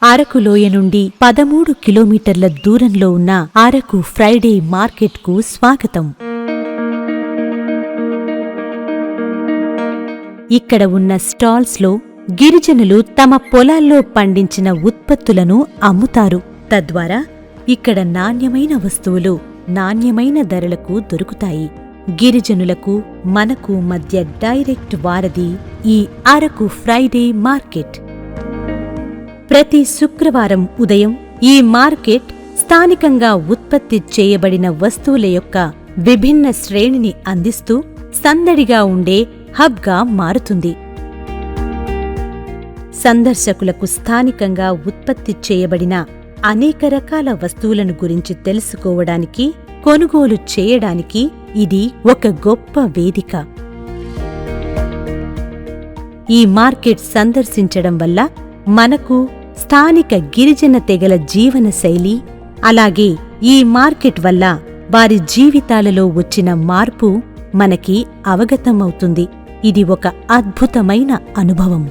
అరకు లోయ నుండి 13 కిలోమీటర్ల దూరంలో ఉన్న అరకు ఫ్రైడే మార్కెట్కు స్వాగతం. ఇక్కడ ఉన్న స్టాల్స్లో గిరిజనులు తమ పొలాల్లో పండించిన ఉత్పత్తులను అమ్ముతారు. తద్వారా ఇక్కడ నాణ్యమైన వస్తువులు నాణ్యమైన ధరలకు దొరుకుతాయి. గిరిజనులకు మనకు మధ్య డైరెక్ట్ వారధి ఈ అరకు ఫ్రైడే మార్కెట్. ప్రతి శుక్రవారం ఉదయం ఈ మార్కెట్ స్థానికంగా ఉత్పత్తి చేయబడిన వస్తువుల యొక్క విభిన్న శ్రేణిని అందిస్తూ సందడిగా ఉండే హబ్గా మారుతుంది. సందర్శకులకు స్థానికంగా ఉత్పత్తి చేయబడిన అనేక రకాల వస్తువులను గురించి తెలుసుకోవడానికి, కొనుగోలు చేయడానికి ఇది ఒక గొప్ప వేదిక. ఈ మార్కెట్ సందర్శించడం వల్ల మనకు స్థానిక గిరిజన తెగల జీవన శైలి, అలాగే ఈ మార్కెట్ వల్ల వారి జీవితాలలో వచ్చిన మార్పు మనకి అవగతమవుతుంది. ఇది ఒక అద్భుతమైన అనుభవం.